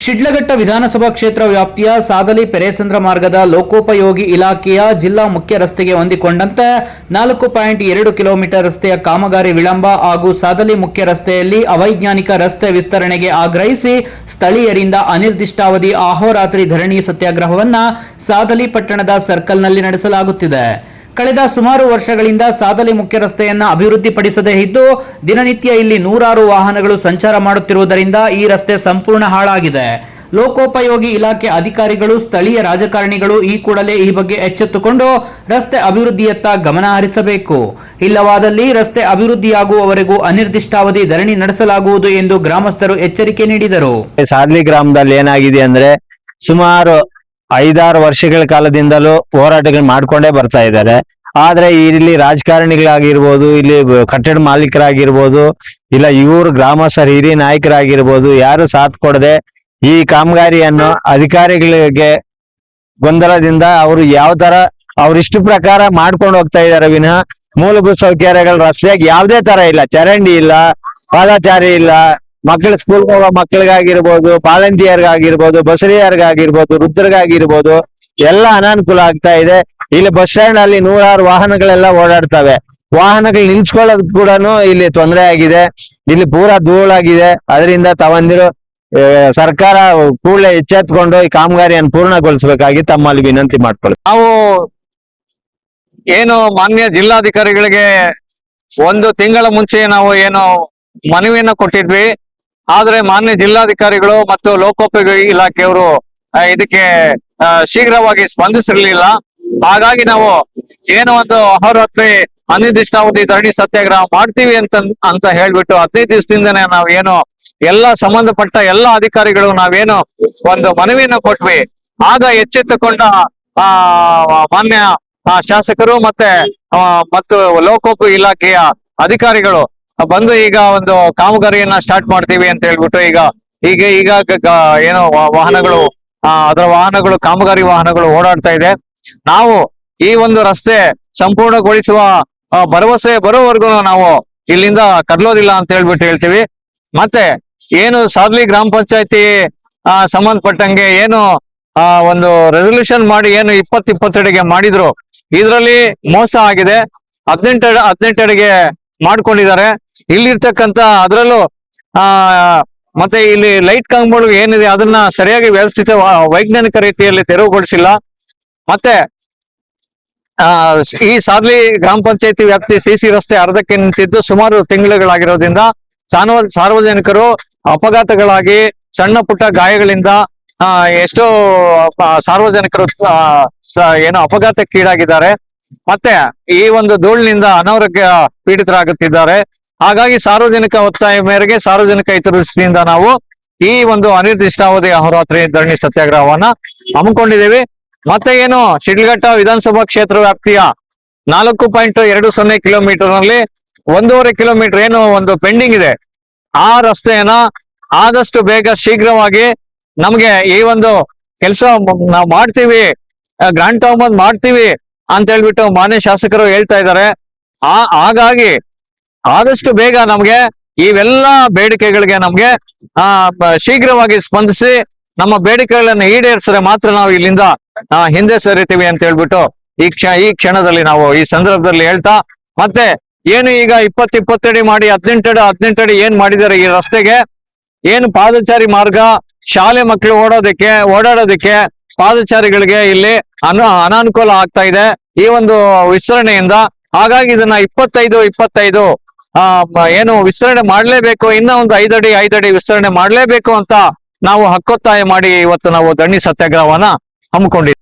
ಶಿಡ್ಲಘಟ್ಟ ವಿಧಾನಸಭಾ ಕ್ಷೇತ್ರ ವ್ಯಾಪ್ತಿಯ ಸಾದಲಿ ಪೆರೇಸಂದ್ರ ಮಾರ್ಗದ ಲೋಕೋಪಯೋಗಿ ಇಲಾಖೆಯ ಜಿಲ್ಲಾ ಮುಖ್ಯ ರಸ್ತೆಗೆ ಹೊಂದಿಕೊಂಡಂತೆ 4.2 ಕಿಲೋಮೀಟರ್ ರಸ್ತೆಯ ಕಾಮಗಾರಿ ವಿಳಂಬ ಹಾಗೂ ಸಾದಲಿ ಮುಖ್ಯ ರಸ್ತೆಯಲ್ಲಿ ಅವೈಜ್ಞಾನಿಕ ರಸ್ತೆ ವಿಸ್ತರಣೆಗೆ ಆಗ್ರಹಿಸಿ ಸ್ಥಳೀಯರಿಂದ ಅನಿರ್ದಿಷ್ಟಾವಧಿ ಅಹೋರಾತ್ರಿ ಧರಣಿ ಸತ್ಯಾಗ್ರಹವನ್ನು ಸಾದಲಿ ಪಟ್ಟಣದ ಸರ್ಕಲ್ನಲ್ಲಿ ನಡೆಸಲಾಗುತ್ತಿದೆ. ಕಳೆದ ಸುಮಾರು ವರ್ಷಗಳಿಂದ ಸಾದಲಿ ಮುಖ್ಯ ರಸ್ತೆಯನ್ನು ಅಭಿವೃದ್ಧಿಪಡಿಸದೇ ಇದ್ದು ದಿನನಿತ್ಯ ಇಲ್ಲಿ ನೂರಾರು ವಾಹನಗಳು ಸಂಚಾರ ಮಾಡುತ್ತಿರುವುದರಿಂದ ಈ ರಸ್ತೆ ಸಂಪೂರ್ಣ ಹಾಳಾಗಿದೆ. ಲೋಕೋಪಯೋಗಿ ಇಲಾಖೆ ಅಧಿಕಾರಿಗಳು, ಸ್ಥಳೀಯ ರಾಜಕಾರಣಿಗಳು ಈ ಕೂಡಲೇ ಈ ಬಗ್ಗೆ ಎಚ್ಚೆತ್ತುಕೊಂಡು ರಸ್ತೆ ಅಭಿವೃದ್ಧಿಯತ್ತ ಗಮನ ಹರಿಸಬೇಕು. ಇಲ್ಲವಾದಲ್ಲಿ ರಸ್ತೆ ಅಭಿವೃದ್ಧಿಯಾಗುವವರೆಗೂ ಅನಿರ್ದಿಷ್ಟಾವಧಿ ಧರಣಿ ನಡೆಸಲಾಗುವುದು ಎಂದು ಗ್ರಾಮಸ್ಥರು ಎಚ್ಚರಿಕೆ ನೀಡಿದರು. ಸಾದಲಿ ಗ್ರಾಮದಲ್ಲಿ ಏನಾಗಿದೆ ಅಂದ್ರೆ ಸುಮಾರು 5-6 ವರ್ಷಗಳ ಕಾಲದಿಂದಲೂ ಹೋರಾಟಗಳು ಮಾಡ್ಕೊಂಡೇ ಬರ್ತಾ ಇದ್ದಾರೆ. ಆದ್ರೆ ಇಲ್ಲಿ ರಾಜಕಾರಣಿಗಳಾಗಿರ್ಬೋದು, ಇಲ್ಲಿ ಕಟ್ಟಡ ಮಾಲೀಕರಾಗಿರ್ಬೋದು, ಇಲ್ಲ ಇವರು ಗ್ರಾಮಸ್ಥರು ಹಿರಿಯ ನಾಯಕರಾಗಿರ್ಬೋದು, ಯಾರು ಸಾಥ್ ಕೊಡದೆ ಈ ಕಾಮಗಾರಿಯನ್ನು ಅಧಿಕಾರಿಗಳಿಗೆ ಗೊಂದಲದಿಂದ ಅವರು ಯಾವ ತರ ಅವ್ರಿಷ್ಟ ಪ್ರಕಾರ ಮಾಡ್ಕೊಂಡು ಹೋಗ್ತಾ ಇದ್ದಾರೆ ವಿನಃ ಮೂಲಭೂತ ಸೌಕರ್ಯಗಳ ರಸ್ತೆಯಾಗಿ ಯಾವುದೇ ತರ ಇಲ್ಲ. ಚರಂಡಿ ಇಲ್ಲ, ಪಾದಚಾರಿ ಇಲ್ಲ, ಮಕ್ಕಳ ಸ್ಕೂಲ್ ಹೋಗೋ ಮಕ್ಕಳಿಗಾಗಿರ್ಬೋದು, ಪಾಲಂತಿಯರ್ಗಾಗಿರ್ಬೋದು, ಬಸರಿಯರ್ಗಾಗಿರ್ಬೋದು, ವೃದ್ಧರಿಗಾಗಿರ್ಬೋದು ಎಲ್ಲ ಅನಾನುಕೂಲ ಆಗ್ತಾ ಇದೆ. ಇಲ್ಲಿ ಬಸ್ ಸ್ಟ್ಯಾಂಡ್ ಅಲ್ಲಿ ನೂರಾರು ವಾಹನಗಳೆಲ್ಲ ಓಡಾಡ್ತವೆ. ವಾಹನಗಳು ನಿಲ್ಸ್ಕೊಳ್ಳೋದ್ ಕೂಡ ಇಲ್ಲಿ ತೊಂದರೆ ಆಗಿದೆ. ಇಲ್ಲಿ ಪೂರಾ ಧೂಳಾಗಿದೆ. ಅದರಿಂದ ತಾವಂದಿರು ಸರ್ಕಾರ ಕೂಡಲೇ ಎಚ್ಚೆತ್ಕೊಂಡು ಈ ಕಾಮಗಾರಿಯನ್ನು ಪೂರ್ಣಗೊಳಿಸಬೇಕಾಗಿ ತಮ್ಮಲ್ಲಿ ವಿನಂತಿ ಮಾಡ್ಕೊಳ್ಳಿ. ನಾವು ಏನು ಮಾನ್ಯ ಜಿಲ್ಲಾಧಿಕಾರಿಗಳಿಗೆ 1 ತಿಂಗಳ ಮುಂಚೆ ನಾವು ಏನು ಮನವಿಯನ್ನ ಕೊಟ್ಟಿದ್ವಿ. ಆದ್ರೆ ಮಾನ್ಯ ಜಿಲ್ಲಾಧಿಕಾರಿಗಳು ಮತ್ತು ಲೋಕೋಪಯೋಗಿ ಇಲಾಖೆಯವರು ಇದಕ್ಕೆ ಶೀಘ್ರವಾಗಿ ಸ್ಪಂದಿಸಿರ್ಲಿಲ್ಲ. ಹಾಗಾಗಿ ನಾವು ಏನೋ ಒಂದು ಅಹೋರಾತ್ರಿ ಅನಿರ್ದಿಷ್ಟಾವಧಿ ಧರಣಿ ಸತ್ಯಾಗ್ರಹ ಮಾಡ್ತೀವಿ ಅಂತ ಹೇಳ್ಬಿಟ್ಟು 15 ದಿವಸದಿಂದನೇ ನಾವೇನು ಎಲ್ಲ ಸಂಬಂಧಪಟ್ಟ ಎಲ್ಲ ಅಧಿಕಾರಿಗಳು ನಾವೇನು ಒಂದು ಮನವಿಯನ್ನ ಕೊಟ್ವಿ. ಆಗ ಎಚ್ಚೆತ್ತುಕೊಂಡ ಮಾನ್ಯ ಶಾಸಕರು ಮತ್ತು ಲೋಕೋಪಯೋಗಿ ಇಲಾಖೆಯ ಅಧಿಕಾರಿಗಳು ಬಂದು ಈಗ ಒಂದು ಕಾಮಗಾರಿಯನ್ನ ಸ್ಟಾರ್ಟ್ ಮಾಡ್ತೀವಿ ಅಂತ ಹೇಳ್ಬಿಟ್ಟು ಈಗ ಏನೋ ವಾಹನಗಳು ಅದರ ವಾಹನಗಳು ಕಾಮಗಾರಿ ವಾಹನಗಳು ಓಡಾಡ್ತಾ ಇದೆ. ನಾವು ಈ ಒಂದು ರಸ್ತೆ ಸಂಪೂರ್ಣಗೊಳಿಸುವ ಭರವಸೆ ಬರೋವರೆಗೂ ನಾವು ಇಲ್ಲಿಂದ ಕದಲೋದಿಲ್ಲ ಅಂತ ಹೇಳ್ತೀವಿ. ಮತ್ತೆ ಏನು ಸಾದಲಿ ಗ್ರಾಮ ಪಂಚಾಯತಿ ಸಂಬಂಧಪಟ್ಟಂಗೆ ಏನು ಒಂದು ರೆಸಲ್ಯೂಷನ್ ಮಾಡಿ ಏನು 2022ಗೆ ಮಾಡಿದ್ರು, ಇದರಲ್ಲಿ ಮೋಸ ಆಗಿದೆ. 18 ಮಾಡ್ಕೊಂಡಿದ್ದಾರೆ. ಇಲ್ಲಿರ್ತಕ್ಕಂತ ಅದರಲ್ಲೂ ಮತ್ತೆ ಇಲ್ಲಿ ಲೈಟ್ ಕಂಬಗಳು ಏನಿದೆ ಅದನ್ನ ಸರಿಯಾಗಿ ವ್ಯವಸ್ಥಿತ ವೈಜ್ಞಾನಿಕ ರೀತಿಯಲ್ಲಿ ತೆರವುಗೊಳಿಸಿಲ್ಲ. ಮತ್ತೆ ಈ ಸಾದಲಿ ಗ್ರಾಮ ಪಂಚಾಯತಿ ವ್ಯಾಪ್ತಿ ಸಿಸಿ ರಸ್ತೆ ಅರ್ಧಕ್ಕೆ ನಿಂತಿದ್ದು ಸುಮಾರು ತಿಂಗಳುಗಳಾಗಿರೋದ್ರಿಂದ ಸಾರ್ವಜನಿಕರು ಅಪಘಾತಗಳಾಗಿ ಸಣ್ಣ ಪುಟ್ಟ ಗಾಯಗಳಿಂದ ಎಷ್ಟೋ ಸಾರ್ವಜನಿಕರು ಏನು ಅಪಘಾತಕ್ಕೀಡಾಗಿದ್ದಾರೆ. ಮತ್ತೆ ಈ ಒಂದು ಧೂಳಿನಿಂದ ಅನಾರೋಗ್ಯ ಪೀಡಿತರಾಗುತ್ತಿದ್ದಾರೆ. ಹಾಗಾಗಿ ಸಾರ್ವಜನಿಕ ಒತ್ತಾಯ ಮೇರೆಗೆ ಸಾರ್ವಜನಿಕ ಹಿತದೃಷ್ಟಿಯಿಂದ ನಾವು ಈ ಒಂದು ಅನಿರ್ದಿಷ್ಟಾವಧಿ ಅಹೋರಾತ್ರಿ ಧರಣಿ ಸತ್ಯಾಗ್ರಹವನ್ನ ಹಮ್ಮಿಕೊಂಡಿದ್ದೇವೆ. ಮತ್ತೆ ಏನು ಶಿಡ್ಲಘಟ್ಟ ವಿಧಾನಸಭಾ ಕ್ಷೇತ್ರ ವ್ಯಾಪ್ತಿಯ 4.20 ಕಿಲೋಮೀಟರ್ ನಲ್ಲಿ 1.5 ಕಿಲೋಮೀಟರ್ ಏನು ಒಂದು ಪೆಂಡಿಂಗ್ ಇದೆ, ಆ ರಸ್ತೆಯನ್ನ ಆದಷ್ಟು ಬೇಗ ಶೀಘ್ರವಾಗಿ ನಮ್ಗೆ ಈ ಒಂದು ಕೆಲಸ ನಾವು ಮಾಡ್ತೀವಿ, ಗ್ರಾಂಟ್ ತಗೊಂಬಂದ್ ಮಾಡ್ತೀವಿ ಅಂತ ಹೇಳ್ಬಿಟ್ಟು ಮಾನ್ಯ ಶಾಸಕರು ಹೇಳ್ತಾ ಇದ್ದಾರೆ. ಹಾಗಾಗಿ ಆದಷ್ಟು ಬೇಗ ನಮ್ಗೆ ಇವೆಲ್ಲ ಬೇಡಿಕೆಗಳಿಗೆ ನಮ್ಗೆ ಶೀಘ್ರವಾಗಿ ಸ್ಪಂದಿಸಿ ನಮ್ಮ ಬೇಡಿಕೆಗಳನ್ನ ಈಡೇರಿಸಿದ್ರೆ ಮಾತ್ರ ನಾವು ಇಲ್ಲಿಂದ ಹಿಂದೆ ಸರಿತೀವಿ ಅಂತ ಹೇಳ್ಬಿಟ್ಟು ಈ ಕ್ಷಣದಲ್ಲಿ ನಾವು ಈ ಸಂದರ್ಭದಲ್ಲಿ ಹೇಳ್ತಾ, ಮತ್ತೆ ಏನು ಈಗ 20 ಅಡಿ ಮಾಡಿ 18 ಅಡಿ ಏನ್ ಮಾಡಿದ್ದಾರೆ ಈ ರಸ್ತೆಗೆ, ಏನು ಪಾದಚಾರಿ ಮಾರ್ಗ, ಶಾಲೆ ಮಕ್ಕಳು ಓಡಾಡೋದಕ್ಕೆ ಪಾದಚಾರಿಗಳಿಗೆ ಇಲ್ಲಿ ಅನಾನುಕೂಲ ಆಗ್ತಾ ಇದೆ ಈ ಒಂದು ವಿಸ್ತರಣೆಯಿಂದ. ಹಾಗಾಗಿ ಇದನ್ನ 25 ಏನು ವಿಸ್ತರಣೆ ಮಾಡ್ಲೇಬೇಕು, ಇನ್ನ ಒಂದು 5 ಅಡಿ ವಿಸ್ತರಣೆ ಮಾಡ್ಲೇಬೇಕು ಅಂತ ನಾವು ಹಕ್ಕೊತ್ತಾಯ ಮಾಡಿ ಇವತ್ತು ನಾವು ಧರಣಿ ಸತ್ಯಾಗ್ರಹವನ್ನ ಹಮ್ಮಿಕೊಂಡಿದ್ದೀವಿ.